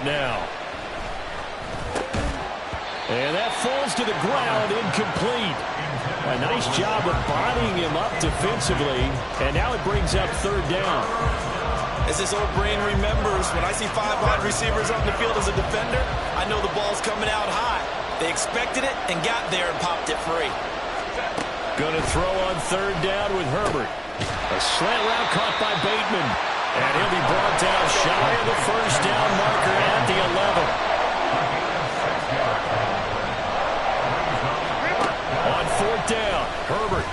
effort now. And that falls to the ground, incomplete. A nice job of bodying him up defensively, and now it brings up third down. As this old brain remembers, when I see 5 wide receivers on the field as a defender, I know the ball's coming out high. They expected it and got there and popped it free. Going to throw on third down with Herbert. A slant route caught by Bateman. And he'll be brought down shy of the first down marker at the 11. On fourth down, Herbert.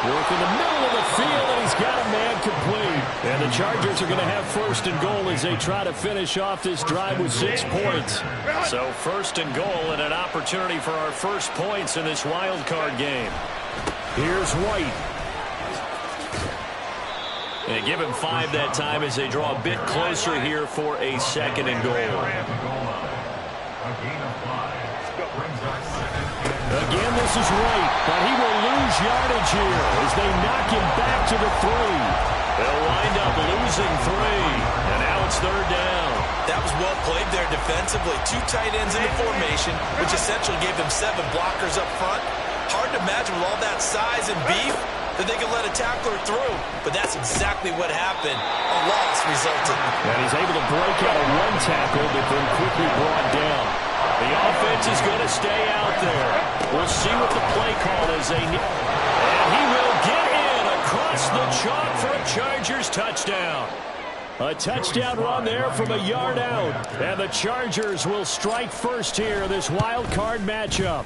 Working the middle of the field, and he's got a man complete. And the Chargers are going to have first and goal as they try to finish off this drive with 6 points. So first and goal and an opportunity for our first points in this wild card game. Here's White. And give him 5 that time as they draw a bit closer here for a second and goal. Again, this is White, but he will lose yardage here as they knock him back to the 3. They'll wind up losing 3, and now it's third down. That was well played there defensively. 2 tight ends in the formation, which essentially gave them 7 blockers up front. Hard to imagine with all that size and beef that they could let a tackler through, but that's exactly what happened. A loss resulted. And he's able to break out of 1 tackle, but then quickly brought down. The offense is going to stay out there. We'll see what the play call is. And he will get in across the chalk for a Chargers touchdown. A touchdown run there from a yard out. And the Chargers will strike first here in this wild card matchup.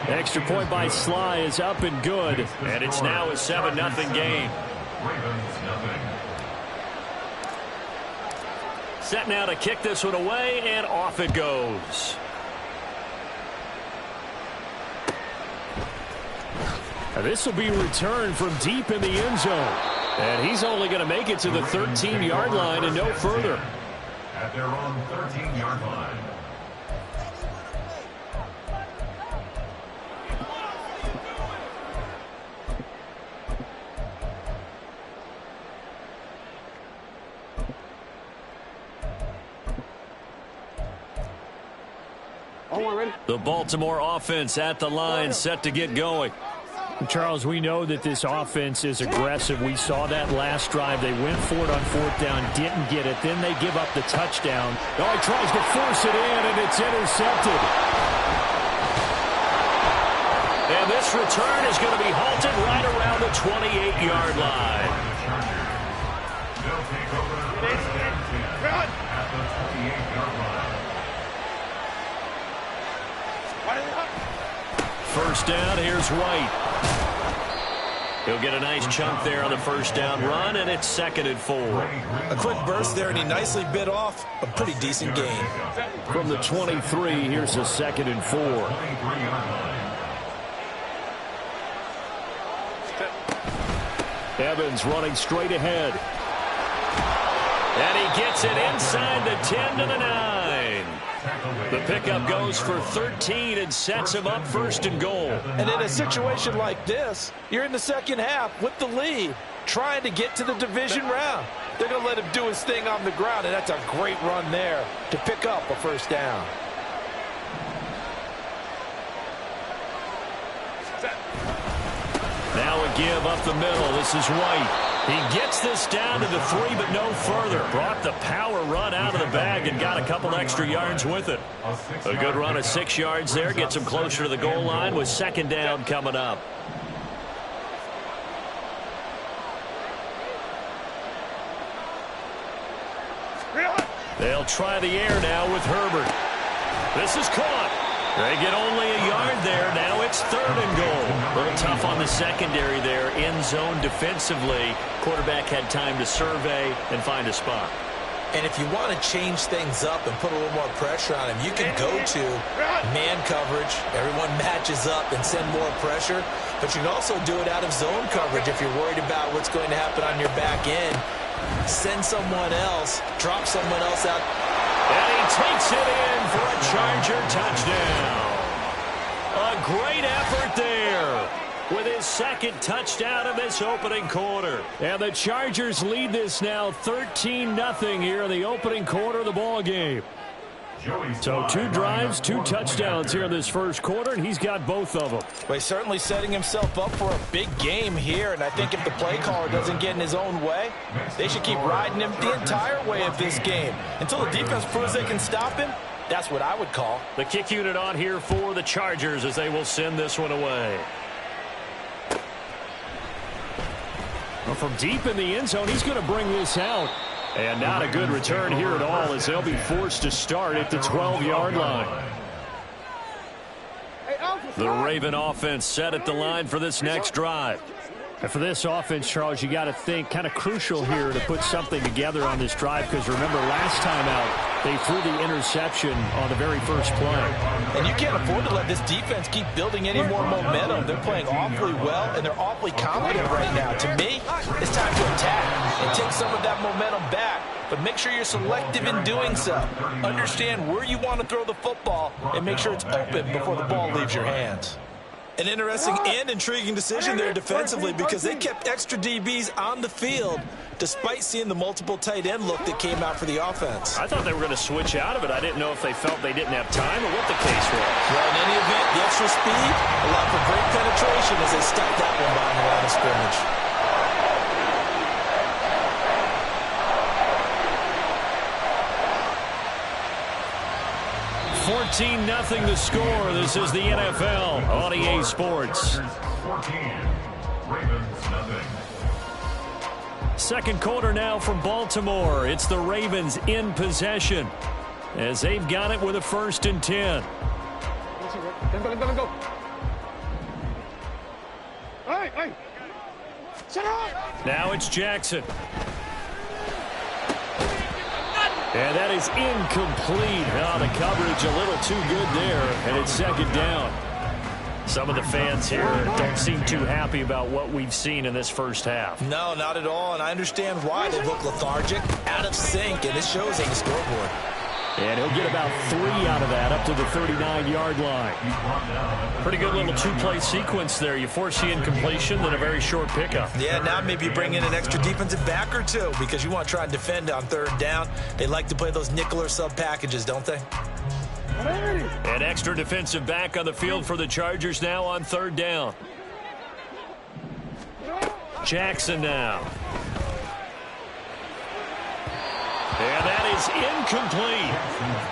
Extra point by Sly is up and good. And it's now a 7-0 game. Set now to kick this one away, and off it goes. Now this will be returned from deep in the end zone. And he's only going to make it to the 13-yard line and no further. At their own 13-yard line. The Baltimore offense at the line, set to get going. Charles, we know that this offense is aggressive. We saw that last drive. They went for it on fourth down, didn't get it. Then they give up the touchdown. Oh, he tries to force it in, and it's intercepted. And this return is going to be halted right around the 28-yard line. They'll take over at the 28-yard line. First down, here's White. He'll get a nice chunk there on the first down run, and it's 2nd and 4. A quick burst there, and he nicely bit off a pretty decent gain. From the 23, here's a 2nd and 4. Evans running straight ahead. And he gets it inside the 10 to the 9. The pickup goes for 13 and sets him up 1st and goal. And in a situation like this, you're in the second half with the lead, trying to get to the division round. They're going to let him do his thing on the ground, and that's a great run there to pick up a first down. Now a give up the middle. This is White. He gets this down to the 3, but no further. Brought the power run out of the bag and got a couple extra yards with it. A good run of 6 yards there. Gets him closer to the goal line with 2nd down coming up. They'll try the air now with Herbert. This is caught. They get only a yard there. Now it's 3rd and goal. A little tough on the secondary there. End zone defensively. Quarterback had time to survey and find a spot. And if you want to change things up and put a little more pressure on him, you can go to man coverage. Everyone matches up and send more pressure. But you can also do it out of zone coverage if you're worried about what's going to happen on your back end. Send someone else. Drop someone else out. And he takes it in for a Charger touchdown. A great effort there. with his second touchdown of this opening quarter. And the Chargers lead this now 13-0 here in the opening quarter of the ball game. So 2 drives, 2 touchdowns here in this first quarter, and he's got both of them. Well, he's certainly setting himself up for a big game here, and I think if the play caller doesn't get in his own way, they should keep riding him the entire way of this game. Until the defense proves they can stop him, that's what I would call. The kick unit on here for the Chargers as they will send this one away. Well, from deep in the end zone, he's going to bring this out. And not a good return here at all as they'll be forced to start at the 12-yard line. The Raven offense set at the line for this next drive. And for this offense, Charles, you got to think kind of crucial here to put something together on this drive because remember last time out they threw the interception on the very first play. And you can't afford to let this defense keep building any more momentum. They're playing awfully well and they're awfully confident right now. To me, it's time to attack and take some of that momentum back. But make sure you're selective in doing so. Understand where you want to throw the football and make sure it's open before the ball leaves your hands. An interesting and intriguing decision there defensively because they kept extra DBs on the field despite seeing the multiple tight end look that came out for the offense. I thought they were going to switch out of it. I didn't know if they felt they didn't have time or what the case was. Well, in any event, the extra speed allowed for great penetration as they stopped that one behind the line of scrimmage. 14-0 the score. This is the NFL on EA Sports. 14, Ravens nothing. Second quarter now from Baltimore. It's the Ravens in possession as they've got it with a 1st and 10. Now it's Jackson. And that is incomplete. Oh, the coverage a little too good there, and it's 2nd down. Some of the fans here don't seem too happy about what we've seen in this first half. No, not at all, and I understand why they look lethargic, out of sync, and it shows on the scoreboard. And he'll get about 3 out of that up to the 39-yard line. Pretty good little 2-play sequence there. You force the incompletion, then a very short pickup. Yeah, now maybe you bring in an extra defensive back or two because you want to try and defend on 3rd down. They like to play those nickel or sub packages, don't they? An extra defensive back on the field for the Chargers now on 3rd down. Jackson now. And that is incomplete.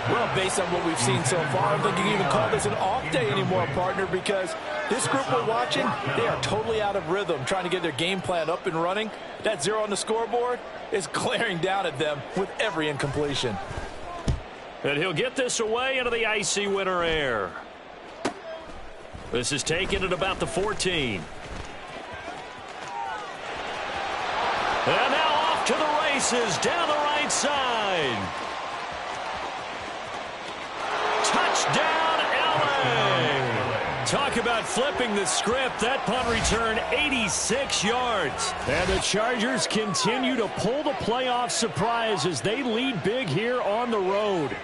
Well, based on what we've seen so far, I don't think you can even call this an off day anymore, partner, because this group we're watching, they are totally out of rhythm, trying to get their game plan up and running. That 0 on the scoreboard is glaring down at them with every incompletion. And he'll get this away into the icy winter air. This is taken at about the 14. And now off to the races down the right side. Touchdown, LA. Talk about flipping the script. That punt return 86 yards. And the Chargers continue to pull the playoff surprise as they lead big here on the road.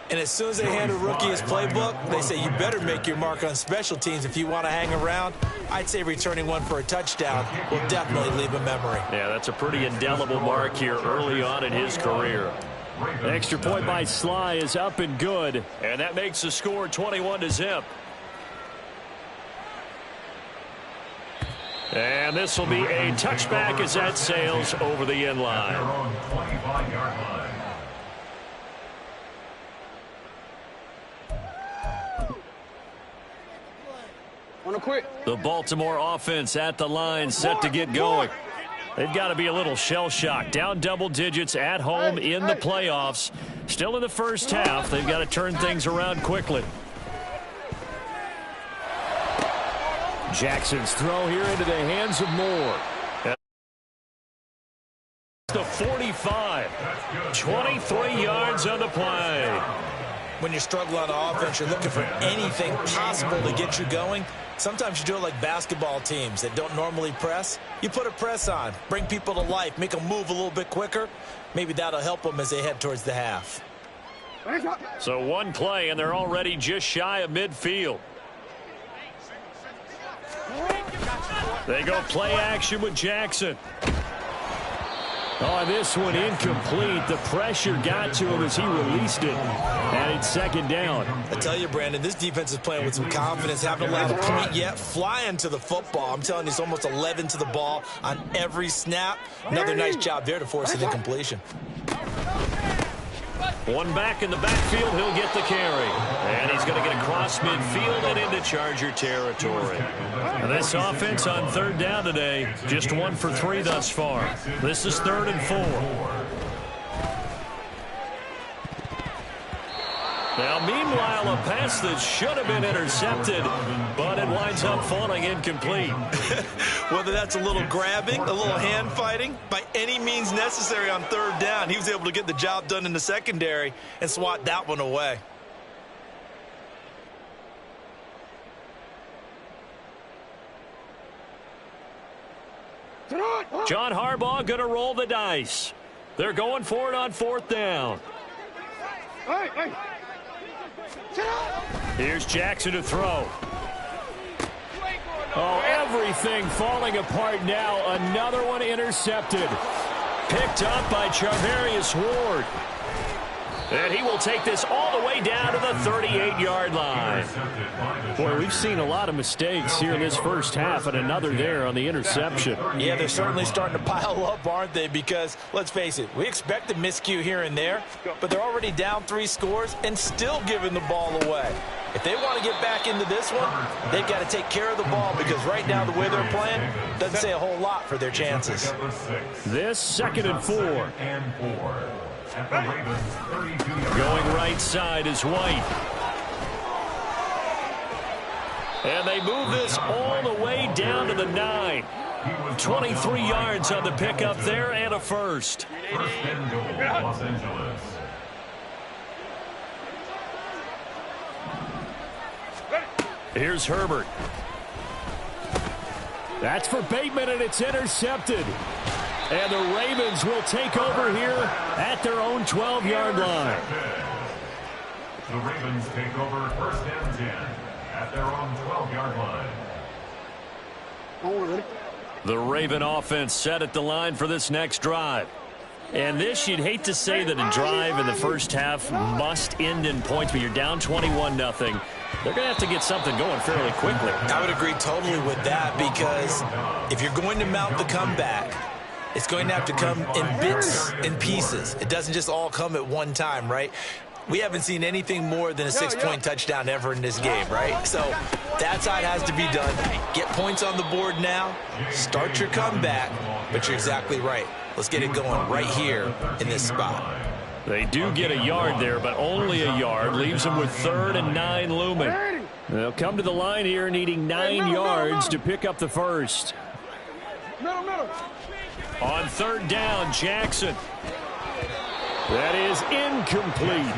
And as soon as they hand a rookie his playbook, they say you better make your mark on special teams if you want to hang around. I'd say returning one for a touchdown will definitely leave a memory. Yeah, that's a pretty indelible mark here early on in his career. The extra point by Sly is up and good. And that makes the score 21-0. And this will be a touchback as that sails over the end line. Their own 25-yard line. The Baltimore offense at the line, set to get going. They've got to be a little shell-shocked. Down double digits at home in the playoffs. Still in the first half. They've got to turn things around quickly. Jackson's throw here into the hands of Moore. The 45. 23 yards on the play. When you struggle on offense, you're looking for anything possible to get you going. Sometimes you do it like basketball teams that don't normally press. You put a press on, bring people to life, make them move a little bit quicker. Maybe that'll help them as they head towards the half. So one play, and they're already just shy of midfield. They go play action with Jackson. Oh, this one incomplete. The pressure got to him as he released it. And it's second down. I tell you, Brandon, this defense is playing with some confidence. Haven't allowed a point yet. Flying to the football. I'm telling you, it's almost 11 to the ball on every snap. Another nice job there to force an incompletion. One back in the backfield, he'll get the carry. And he's going to get across midfield and into Charger territory. Now this offense on third down today, just 1 for 3 thus far. This is 3rd and 4. Now, meanwhile, a pass that should have been intercepted, but it winds up falling incomplete. Whether that's a little grabbing, a little hand fighting, by any means necessary on third down, he was able to get the job done in the secondary and swat that one away. John Harbaugh going to roll the dice. They're going for it on 4th down. Here's Jackson to throw. Oh, everything falling apart now. Another one intercepted. Picked up by Charvarius Ward. And he will take this all the way down to the 38-yard line. Boy, we've seen a lot of mistakes here in this first half, and another there on the interception. Yeah, they're certainly starting to pile up, aren't they? Because, let's face it, we expected miscue here and there, but they're already down 3 scores and still giving the ball away. If they want to get back into this one, they've got to take care of the ball because right now the way they're playing doesn't say a whole lot for their chances. This 2nd and 4. Going right side is White. And they move this all the way down to the 9. 23 yards on the pickup there and a first. Los Angeles. Here's Herbert. That's for Bateman, and it's intercepted. And the Ravens will take over here at their own 12-yard line. The Ravens take over 1st and 10 at their own 12-yard line. The Raven offense set at the line for this next drive. And this, you'd hate to say that a drive in the first half must end in points, but you're down 21-0. They're going to have to get something going fairly quickly. I would agree totally with that because if you're going to mount the comeback, it's going to have to come in bits and pieces. It doesn't just all come at one time, right? We haven't seen anything more than a 6-point touchdown ever in this game, right? So that side has to be done. Get points on the board now. Start your comeback. But you're exactly right. Let's get it going right here in this spot. They do get a yard there, but only a yard. Leaves them with 3rd and 9 looming. They'll come to the line here needing 9 yards to pick up the first. On 3rd down, Jackson. That is incomplete.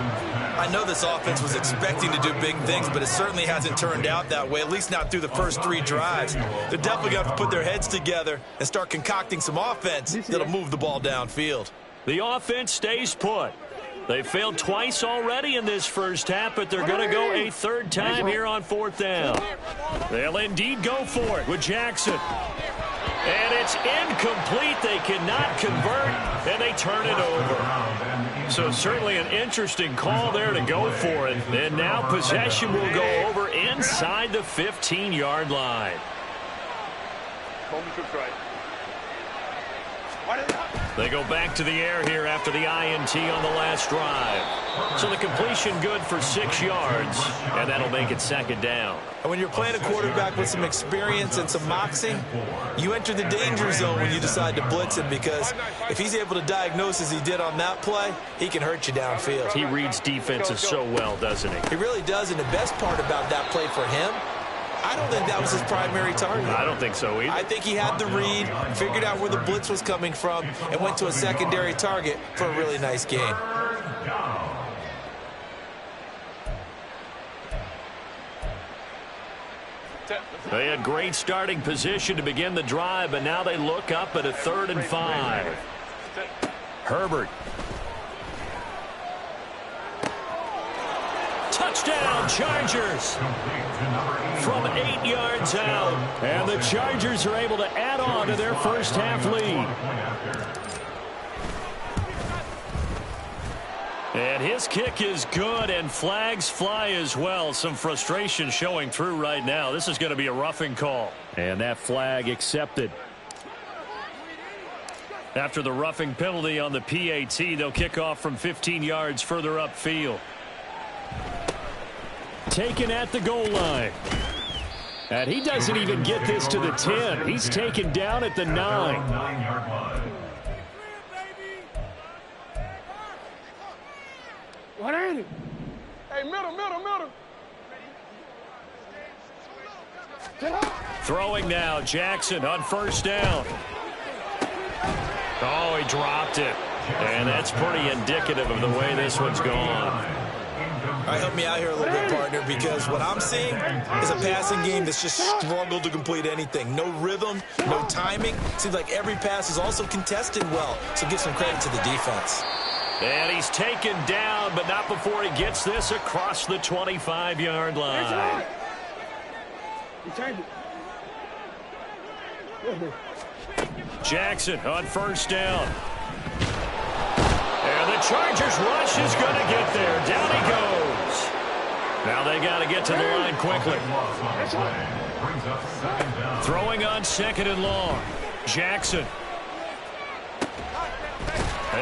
I know this offense was expecting to do big things, but it certainly hasn't turned out that way, at least not through the first 3 drives. They're definitely going to have to put their heads together and start concocting some offense that'll move the ball downfield. The offense stays put. They failed twice already in this first half, but they're going to go a 3rd time here on 4th down. They'll indeed go for it with Jackson. And it's incomplete. They cannot convert, and they turn it over. So certainly an interesting call there to go for it. And now possession will go over inside the 15-yard line. They go back to the air here after the INT on the last drive. So the completion good for 6 yards, and that'll make it 2nd down. And when you're playing a quarterback with some experience and some moxie, you enter the danger zone when you decide to blitz him because if he's able to diagnose as he did on that play, he can hurt you downfield. He reads defenses so well, doesn't he? He really does, and the best part about that play for him, I don't think that was his primary target. I don't think so either. I think he had the read, figured out where the blitz was coming from, and went to a secondary target for a really nice game. They had great starting position to begin the drive, but now they look up at a 3rd and 5. Herbert. Touchdown, Chargers. From 8 yards out. And the Chargers are able to add on to their first half lead. And his kick is good, and flags fly as well. Some frustration showing through right now. This is going to be a roughing call. And that flag accepted. After the roughing penalty on the PAT, they'll kick off from 15 yards further upfield. Taken at the goal line. And he doesn't even get this to the 10. He's taken down at the 9. 9-yard line. 180. Hey, middle. Throwing now, Jackson on first down. Oh, he dropped it. And that's pretty indicative of the way this one's gone. All right, help me out here a little bit, partner, because what I'm seeing is a passing game that's just struggled to complete anything. No rhythm, no timing. Seems like every pass is also contested well, so give some credit to the defense. And he's taken down, but not before he gets this across the 25-yard line. Jackson on first down. And the Chargers rush is going to get there. Down he goes. Now they got to get to the line quickly. Throwing on second and long. Jackson.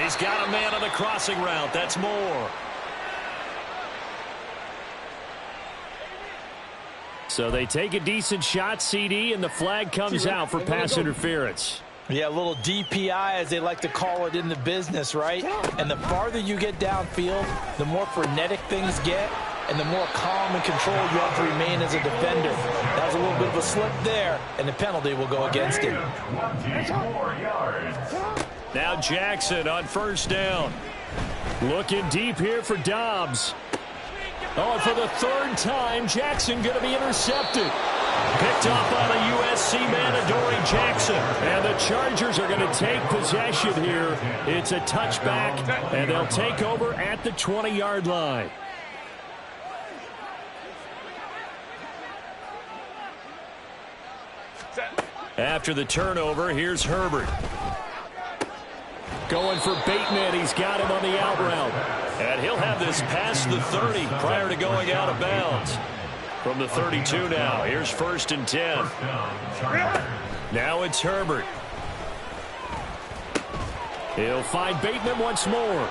He's got a man on the crossing route. That's Moore. So they take a decent shot, CD, and the flag comes out for pass interference. Yeah, a little DPI, as they like to call it in the business, right? And the farther you get downfield, the more frenetic things get, and the more calm and control you have to remain as a defender. That was a little bit of a slip there, and the penalty will go against him. 24 yards. Now Jackson on first down. Looking deep here for Dobbs. Oh, and for the third time, Jackson going to be intercepted. Picked off by the USC man, Adoree Jackson. And the Chargers are going to take possession here. It's a touchback, and they'll take over at the 20-yard line. After the turnover, here's Herbert. Going for Bateman. He's got him on the out route. And he'll have this past the 30 prior to going out of bounds. From the 32 now. Here's first and 10. Now it's Herbert. He'll find Bateman once more.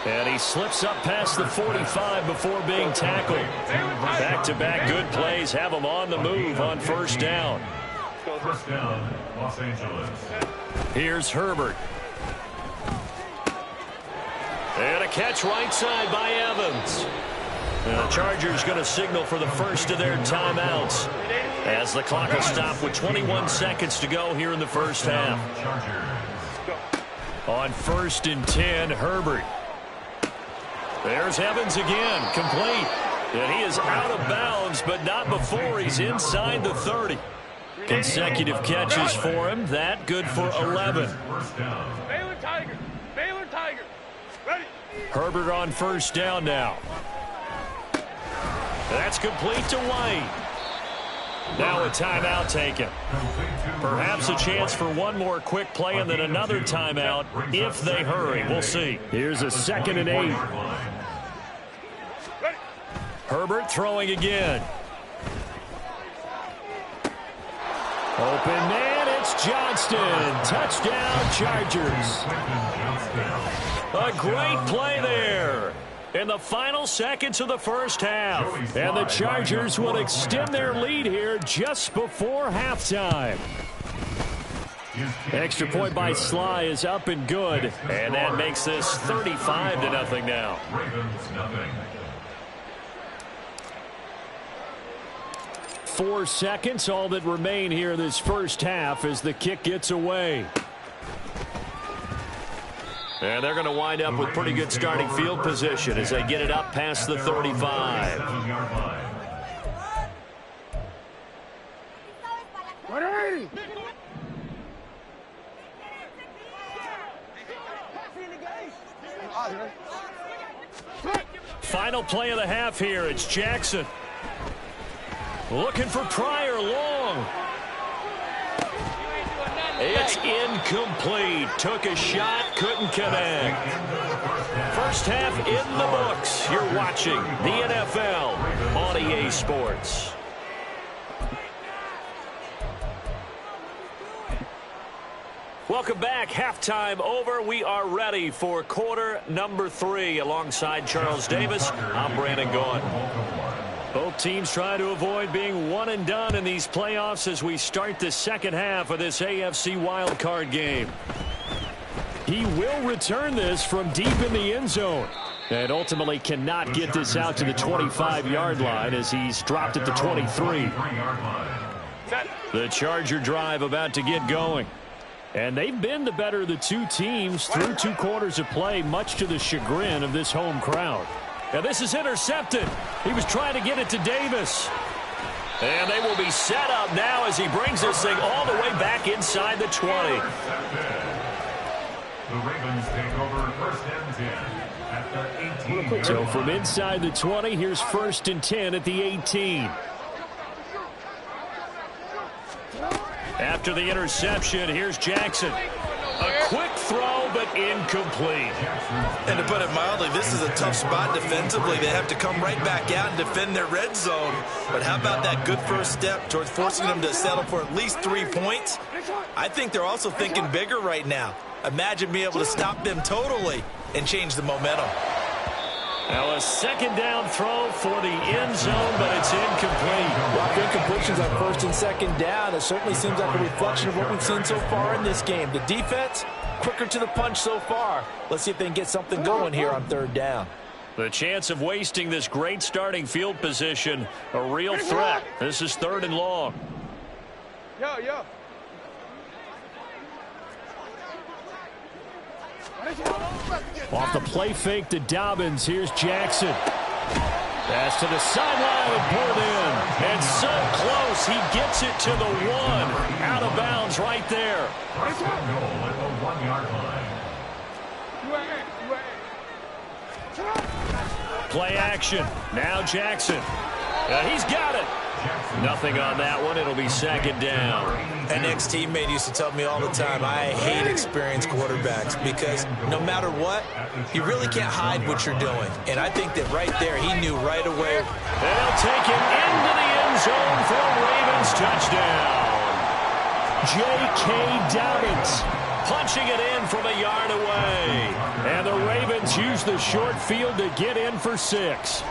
And he slips up past the 45 before being tackled. Back-to-back good plays have him on the move on first down. First down, Los Angeles. Here's Herbert. And a catch right side by Evans. And the Chargers going to signal for the first of their timeouts as the clock will stop with 21 seconds to go here in the first half. On first and 10, Herbert. There's Evans again, complete. And he is out of bounds, but not before he's inside the 30. Consecutive catches for him. That good for 11. Baylor Tiger. Ready. Herbert on first down now. That's complete to White. Now a timeout taken. Perhaps a chance for one more quick play and then another timeout if they hurry. We'll see. Here's a 2nd and 8. Herbert throwing again. Open man, it's Johnston. Touchdown, Chargers. A great play there in the final seconds of the first half. And the Chargers will extend their lead here just before halftime. Extra point by Sly is up and good. And that makes this 35-0 now. Ravens nothing. 4 seconds, all that remain here in this first half as the kick gets away. And they're going to wind up with pretty good starting field position as they get it up past the 35. 7-yard line. 180. Final play of the half here. It's Jackson. Looking for Pryor long. It's incomplete. Took a shot, couldn't connect. First half in the books. You're watching the NFL on EA Sports. Welcome back. Halftime over. We are ready for quarter number 3. Alongside Charles Davis, I'm Brandon Gaudin. Both teams try to avoid being one and done in these playoffs as we start the second half of this AFC wildcard game. He will return this from deep in the end zone and ultimately cannot get this out to the 25-yard line as he's dropped at the 23. The Charger drive about to get going. And they've been the better of the two teams through 2 quarters of play, much to the chagrin of this home crowd. Now this is intercepted. He was trying to get it to Davis. And they will be set up now as he brings this thing all the way back inside the 20. The Ravens take over first and 10 at the 18. So from inside the 20, here's first and 10 at the 18. After the interception, here's Jackson. A quick throw, but incomplete. And to put it mildly, this is a tough spot defensively. They have to come right back out and defend their red zone. But how about that good first step towards forcing them to settle for at least 3 points? I think they're also thinking bigger right now. Imagine being able to stop them totally and change the momentum. Now a second down throw for the end zone, but it's incomplete. Well, incompletions on first and second down. It certainly seems like a reflection of what we've seen so far in this game. The defense, quicker to the punch so far. Let's see if they can get something going here on third down. The chance of wasting this great starting field position, a real threat. This is 3rd and long. Yo. Off the play fake to Dobbins, here's Jackson. Pass to the sideline and pulled in. And so close, he gets it to the 1. Out of bounds right there. First and goal at the 1-yard line. Play action. Now Jackson. He's got it. Nothing on that one. It'll be second down. An ex-teammate used to tell me all the time, I hate experienced quarterbacks because no matter what, you really can't hide what you're doing. And I think that right there, he knew right away. They'll take him into the end zone for a Ravens touchdown. J.K. Dobbins punching it in from a yard away. And the Ravens use the short field to get in for 6.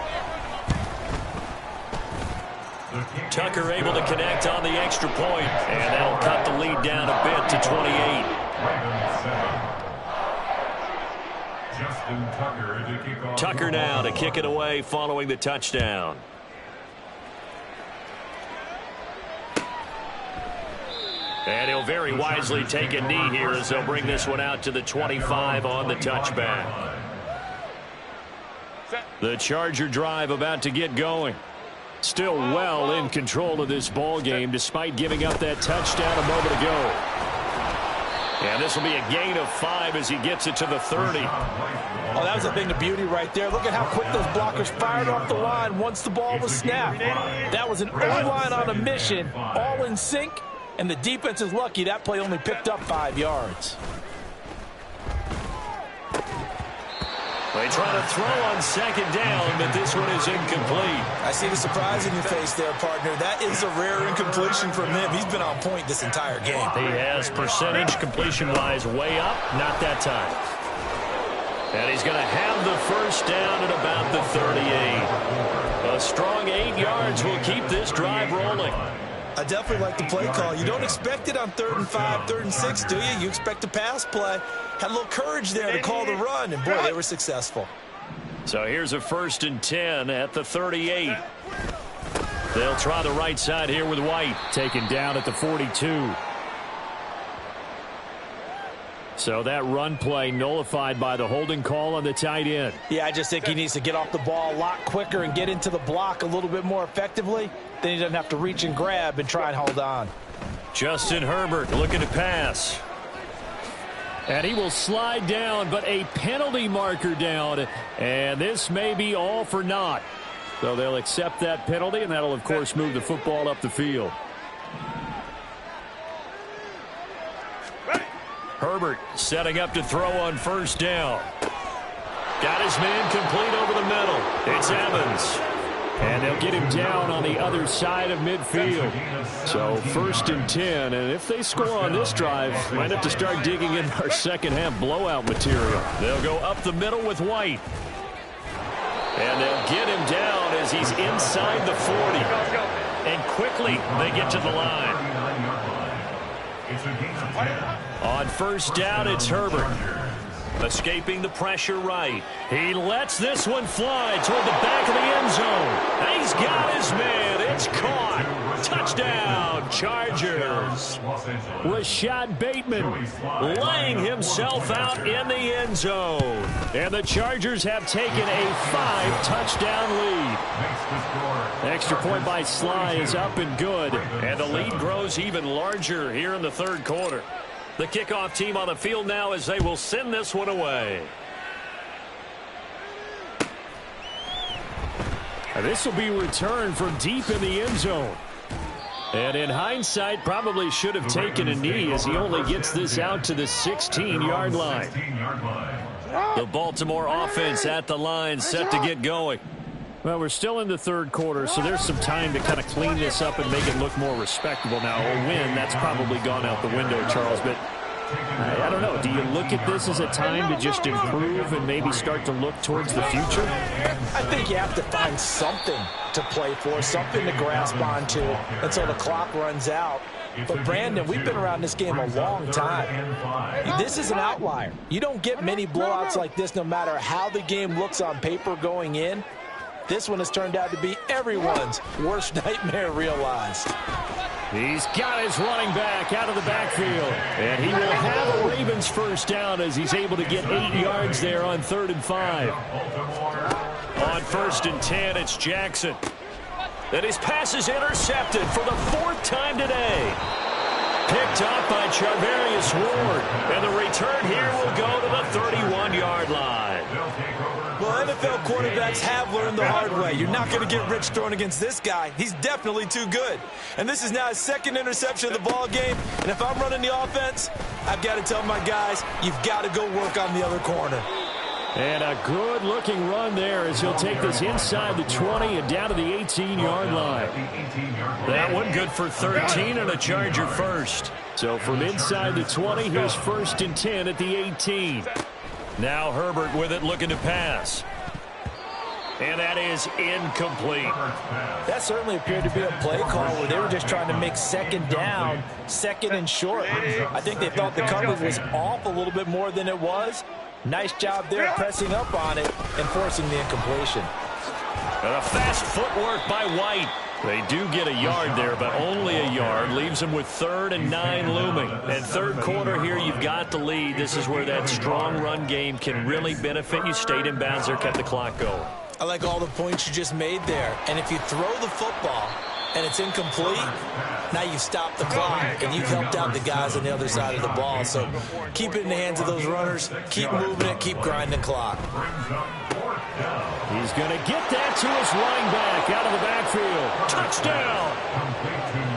Tucker able to connect on the extra point, and that'll cut the lead down a bit to 28. Justin Tucker to kick off. Tucker now to kick it away following the touchdown. And he'll very wisely take a knee here as they'll bring this one out to the 25 on the touchback. The Charger drive about to get going. Still well in control of this ball game despite giving up that touchdown a moment ago. And this will be a gain of 5 as he gets it to the 30. Oh, that was a thing of beauty right there. Look at how quick those blockers fired off the line once the ball was snapped. That was an O-line on a mission, all in sync, and the defense is lucky that play only picked up 5 yards. They try to throw on second down, but this one is incomplete. I see the surprise in your face there, partner. That is a rare incompletion from him. He's been on point this entire game. He has percentage completion-wise way up, not that time. And he's going to have the first down at about the 38. A strong 8 yards will keep this drive rolling. I definitely like the play call. You don't expect it on 3rd and 5, 3rd and 6, do you? You expect a pass play. Had a little courage there to call the run, and boy, they were successful. So here's a 1st and 10 at the 38. They'll try the right side here with White, taken down at the 42. So that run play nullified by the holding call on the tight end. Yeah, I just think he needs to get off the ball a lot quicker and get into the block a little bit more effectively. Then he doesn't have to reach and grab and try and hold on. Justin Herbert looking to pass. And he will slide down, but a penalty marker down. And this may be all for naught. So they'll accept that penalty, and that'll, of course, move the football up the field. Herbert setting up to throw on first down. Got his man complete over the middle. It's Evans. And they'll get him down on the other side of midfield. So 1st and 10. And if they score on this drive, might have to start digging in our second half blowout material. They'll go up the middle with White. And they'll get him down as he's inside the 40. And quickly they get to the line. On first down, it's Herbert. Escaping the pressure right. He lets this one fly toward the back of the end zone. And he's got his man. It's caught. Touchdown, Chargers. Rashad Bateman laying himself out in the end zone. And the Chargers have taken a 5-touchdown lead. Extra point by Sly is up and good. And the lead grows even larger here in the third quarter. The kickoff team on the field now as they will send this one away. This will be returned from deep in the end zone. And in hindsight, probably should have taken a knee as he only gets this out to the 16-yard line. The Baltimore offense at the line set to get going. Well, we're still in the third quarter, so there's some time to kind of clean this up and make it look more respectable. Now, a win, that's probably gone out the window, Charles, but I don't know. Do you look at this as a time to just improve and maybe start to look towards the future? I think you have to find something to play for, something to grasp onto until the clock runs out. But, Brandon, we've been around this game a long time. This is an outlier. You don't get many blowouts like this no matter how the game looks on paper going in. This one has turned out to be everyone's worst nightmare realized. He's got his running back out of the backfield. And he will have a Ravens first down as he's able to get 8 yards there on 3rd and 5. On 1st and 10, it's Jackson. And his pass is intercepted for the 4th time today. Picked up by Charvarius Ward. And the return here will go to the 31-yard line. Well, NFL quarterbacks have learned the hard way. You're not going to get rich throwing against this guy. He's definitely too good. And this is now his 2nd interception of the ball game. And if I'm running the offense, I've got to tell my guys, you've got to go work on the other corner. And a good-looking run there as he'll take this inside the 20 and down to the 18-yard line. That one good for 13 and a Charger first. So from inside the 20, here's 1st and 10 at the 18. Now Herbert with it, looking to pass. And that is incomplete. That certainly appeared to be a play call where they were just trying to make 2nd down, 2nd and short. I think they thought the coverage was off a little bit more than it was. Nice job there pressing up on it and forcing the incompletion. And a fast footwork by White. They do get a yard there, but only a yard. Leaves them with 3rd and 9 looming. And third quarter here, you've got the lead. This is where that strong run game can really benefit you. Stayed in bounds there, kept the clock going. I like all the points you just made there. And if you throw the football and it's incomplete, now you've stopped the clock and you've helped out the guys on the other side of the ball. So keep it in the hands of those runners. Keep moving it. Keep grinding clock. He's going to get that to his running back out of the backfield. Touchdown!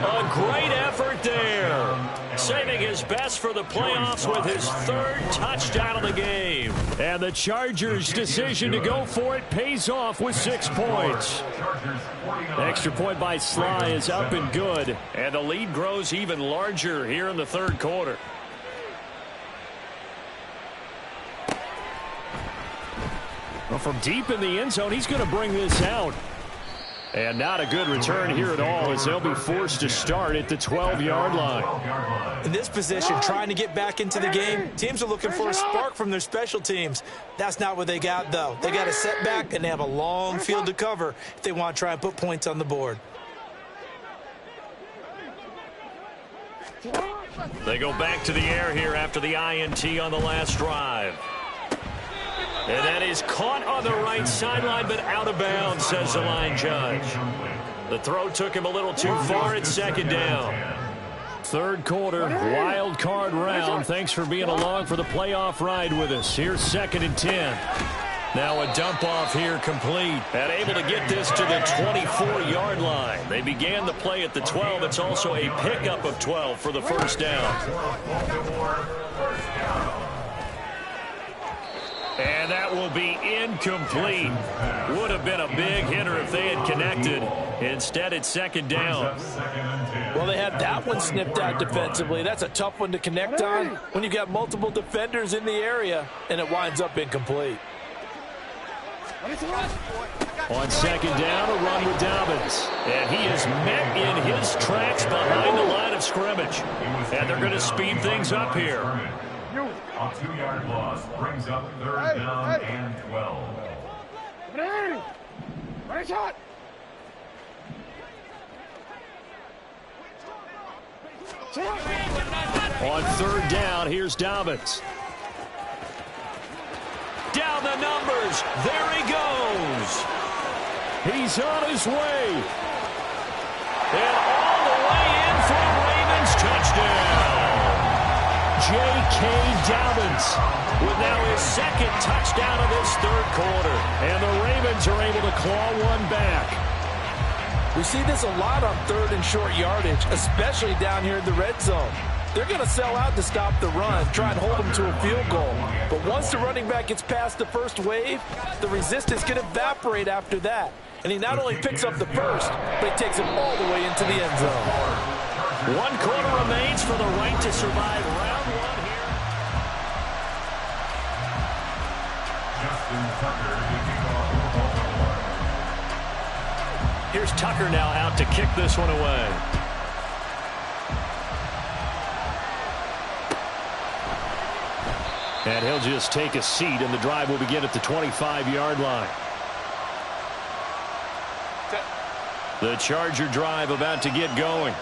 A great effort there. Saving his best for the playoffs with his 3rd touchdown of the game. And the Chargers' decision to go for it pays off with 6 points. Extra point by Sly is up and good. And the lead grows even larger here in the third quarter. Well, from deep in the end zone, he's going to bring this out. And not a good return here at all as they'll be forced to start at the 12-yard line. In this position, trying to get back into the game, teams are looking for a spark from their special teams. That's not what they got, though. They got a setback, and they have a long field to cover if they want to try and put points on the board. They go back to the air here after the INT on the last drive. And that is caught on the right sideline, but out of bounds, says the line judge. The throw took him a little too far. It's 2nd down. Third quarter, wild card round. Thanks for being along for the playoff ride with us. Here's 2nd and 10. Now a dump off here complete. And able to get this to the 24-yard line. They began the play at the 12. It's also a pickup of 12 for the first down. And that will be incomplete. Would have been a big hitter if they had connected. Instead, it's 2nd down. Well, they had that one snipped out defensively. That's a tough one to connect on when you've got multiple defenders in the area, and it winds up incomplete. On 2nd down, a run with Dobbins. And he is met in his tracks behind the line of scrimmage. And they're going to speed things up here. A 2-yard loss brings up 3rd down and 12. On 3rd down, here's Dobbins. Down the numbers. There he goes. He's on his way. And all the way in for a Ravens touchdown. J.K. Dobbins with now his 2nd touchdown of this 3rd quarter. And the Ravens are able to claw one back. We see this a lot on 3rd and short yardage, especially down here in the red zone. They're going to sell out to stop the run, try and hold them to a field goal. But once the running back gets past the first wave, the resistance can evaporate after that. And he not only picks up the first, but he takes him all the way into the end zone. 1 quarter remains for the right to survive round 1 here. Justin Tucker to kick off the Here's Tucker now out to kick this one away. And he'll just take a seat, and the drive will begin at the 25-yard line. The Charger drive about to get going.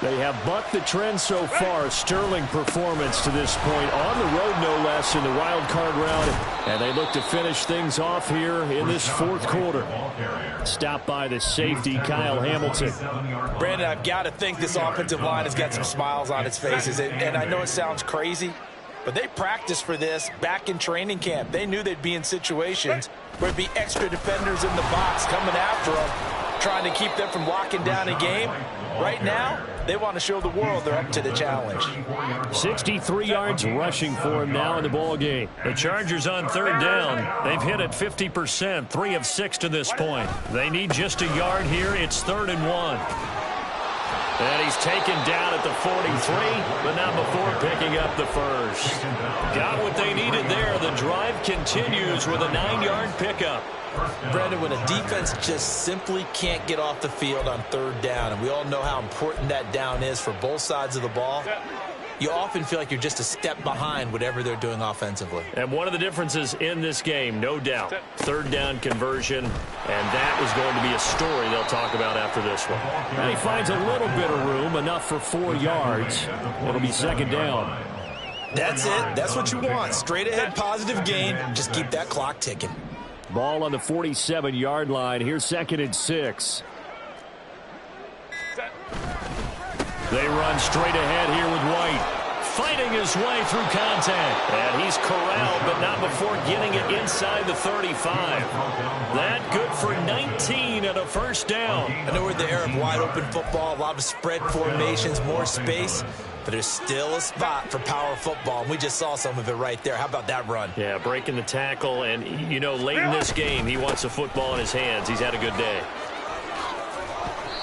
They have bucked the trend so far. Sterling performance to this point. On the road, no less, in the wild card round. And they look to finish things off here in this 4th quarter. Stopped by the safety, Kyle Hamilton. Brandon, I've got to think this offensive line has got some smiles on its faces. And I know it sounds crazy, but they practiced for this back in training camp. They knew they'd be in situations where it'd be extra defenders in the box coming after them, trying to keep them from locking down a game. Right now, they want to show the world they're up to the challenge. 63 yards rushing for him now in the ball game. The Chargers on 3rd down. They've hit it 50%, 3 of 6 to this point. They need just a yard here. It's 3rd and 1. And he's taken down at the 43, but not before picking up the first. Got what they needed there. The drive continues with a 9-yard pickup. Brandon, when a defense just simply can't get off the field on 3rd down, and we all know how important that down is for both sides of the ball, you often feel like you're just a step behind whatever they're doing offensively. And one of the differences in this game, no doubt, 3rd down conversion, and that is going to be a story they'll talk about after this one. And he finds a little bit of room, enough for 4 yards. It'll be 2nd down. That's it. That's what you want. Straight ahead positive gain. Just keep that clock ticking. Ball on the 47-yard line. Here's 2nd and 6. They run straight ahead here with White. Fighting his way through contact. And he's corralled, but not before getting it inside the 35. That good for 19 and a first down. I know we're in the era of wide open football, a lot of spread formations, more space. But there's still a spot for power football, and we just saw some of it right there. How about that run? Yeah, breaking the tackle, and, you know, late in this game, he wants the football in his hands. He's had a good day.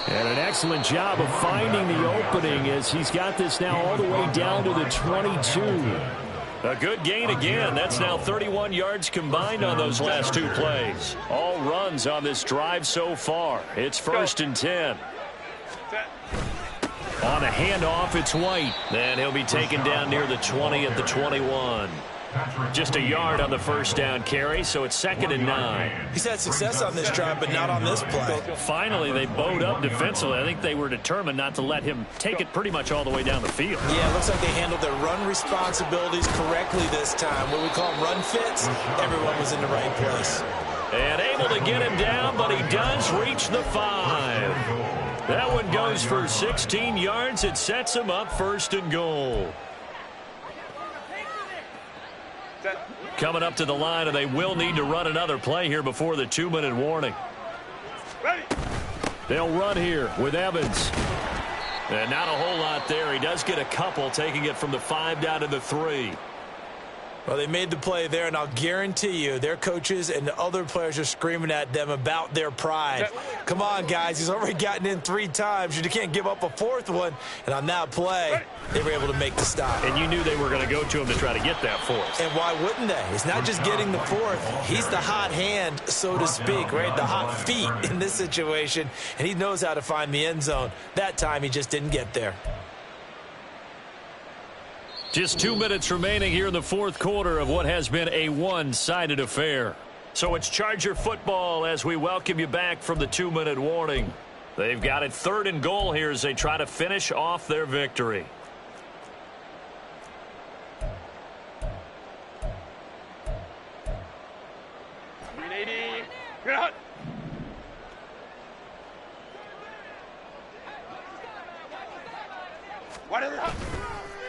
And an excellent job of finding the opening as he's got this now all the way down to the 22. A good gain again. That's now 31 yards combined on those last 2 plays. All runs on this drive so far. It's 1st and 10. On a handoff, it's White. Then he'll be taken down near the 20 at the 21. Just a yard on the first down carry, so it's 2nd and 9. He's had success on this drive, but not on this play. Finally, they bowed up defensively. I think they were determined not to let him take it pretty much all the way down the field. Yeah, it looks like they handled their run responsibilities correctly this time. What we call run fits, everyone was in the right place. And able to get him down, but he does reach the 5. That one goes goes for 16 yards. It sets him up 1st and goal. Coming up to the line, and they will need to run another play here before the 2-minute warning. They'll run here with Evans. And not a whole lot there. He does get a couple, taking it from the 5 down to the 3. Well, they made the play there, and I'll guarantee you their coaches and the other players are screaming at them about their pride. Come on, guys. He's already gotten in 3 times. You can't give up a 4th one. And on that play, they were able to make the stop. And you knew they were going to go to him to try to get that 4th. And why wouldn't they? It's not just getting the 4th. He's the hot hand, so to speak, right? The hot feet in this situation. And he knows how to find the end zone. That time, he just didn't get there. Just 2 minutes remaining here in the 4th quarter of what has been a one-sided affair. So it's Charger football as we welcome you back from the 2-minute warning. They've got it 3rd and goal here as they try to finish off their victory.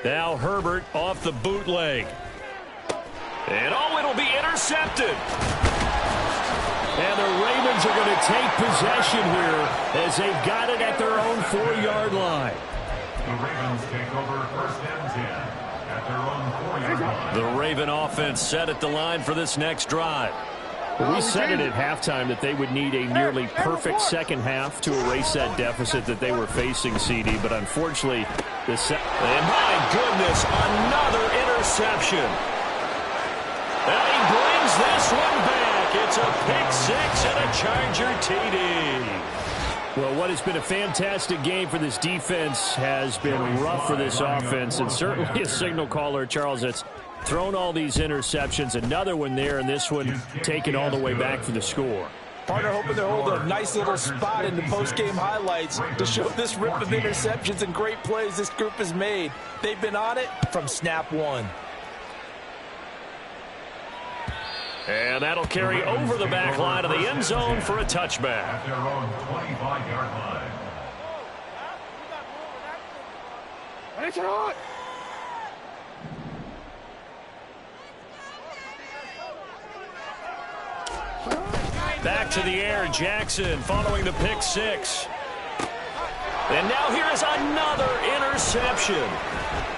Now Herbert off the bootleg. And it'll be intercepted. And the Ravens are going to take possession here as they've got it at their own 4-yard line. The Ravens take over 1st and 10 at their own 4-yard line. The Raven offense set at the line for this next drive. We said it at halftime that they would need a nearly perfect second half to erase that deficit that they were facing, CD. But unfortunately, and my goodness, another interception. And he brings this one back. It's a pick 6 and a Charger TD. Well, what has been a fantastic game for this defense has been rough for this offense, and certainly a signal caller, Charles, that's thrown all these interceptions. Another one there, and this one taken all the way back for the score. Partner hoping to hold a nice little spot in the post-game highlights to show this rip of interceptions and great plays this group has made. They've been on it from snap 1. And that'll carry over the back line of the end zone for a touchback. At their own 25-yard line. Back to the air, Jackson following the pick 6. And now here is another interception.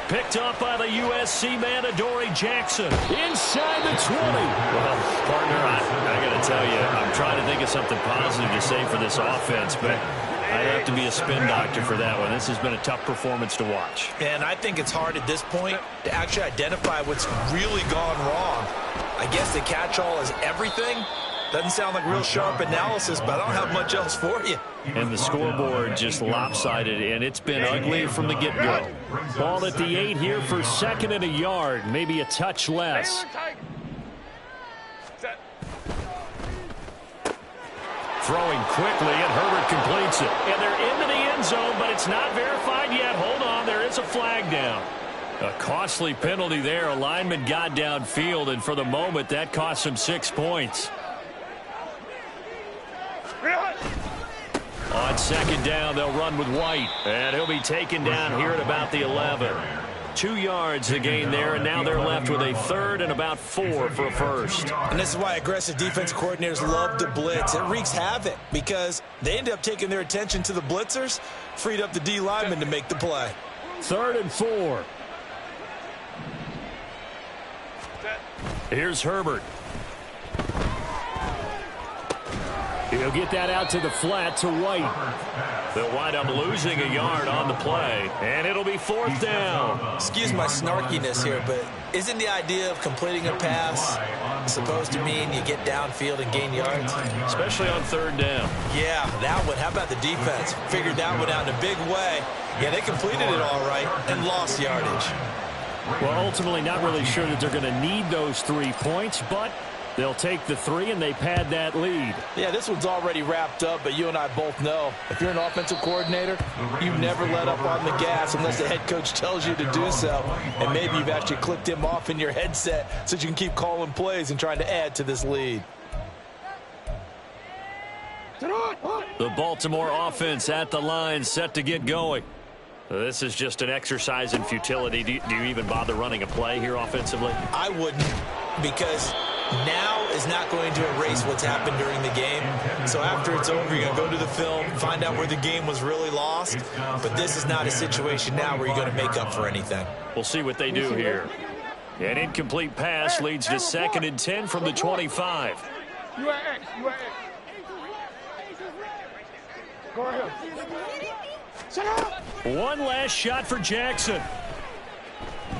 Picked up by the USC man, Adoree Jackson. Inside the 20. Well, partner, I got to tell you, I'm trying to think of something positive to say for this offense, but I'd have to be a spin doctor for that one. This has been a tough performance to watch. And I think it's hard at this point to actually identify what's really gone wrong. I guess the catch-all is everything. Doesn't sound like real sharp analysis, but I don't have much else for you. And the scoreboard just lopsided, and it's been ugly from the get-go. Ball at the 8 here for 2nd and a yard, maybe a touch less. Throwing quickly, and Herbert completes it. And they're into the end zone, but it's not verified yet. Hold on, there is a flag down. A costly penalty there. A lineman got downfield, and for the moment, that cost him 6 points. On 2nd down, they'll run with White. And he'll be taken down here at about the 11. 2 yards to gain there, and now they're left with a 3rd and about 4 for a first. And this is why aggressive defense coordinators love to blitz. It wreaks havoc because they end up taking their attention to the blitzers, freed up the D lineman to make the play. 3rd and 4. Here's Herbert. He'll get that out to the flat to White. They'll wind up losing a yard on the play, and it'll be 4th down. Excuse my snarkiness here, but isn't the idea of completing a pass supposed to mean you get downfield and gain yards? Especially on 3rd down. Yeah, that one. How about the defense? Figured that one out in a big way. Yeah, they completed it all right and lost yardage. Well, ultimately not really sure that they're going to need those 3 points, but they'll take the 3 and they pad that lead. Yeah, this one's already wrapped up, but you and I both know if you're an offensive coordinator, you never let up on the gas unless the head coach tells you to do so. And maybe you've actually clicked him off in your headset so you can keep calling plays and trying to add to this lead. The Baltimore offense at the line, set to get going. This is just an exercise in futility. Do you even bother running a play here offensively? I wouldn't, because now is not going to erase what's happened during the game. So after it's over, you're going to go to the film, find out where the game was really lost. But this is not a situation now where you're going to make up for anything. We'll see what they do here. An incomplete pass leads to 2nd and 10 from the 25. You at X. Go ahead. Shut up. One last shot for Jackson.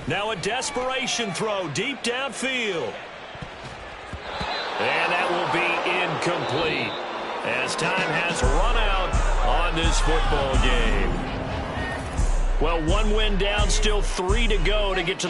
Now a desperation throw deep downfield. And that will be incomplete as time has run out on this football game. Well, 1 win down, still 3 to go to get to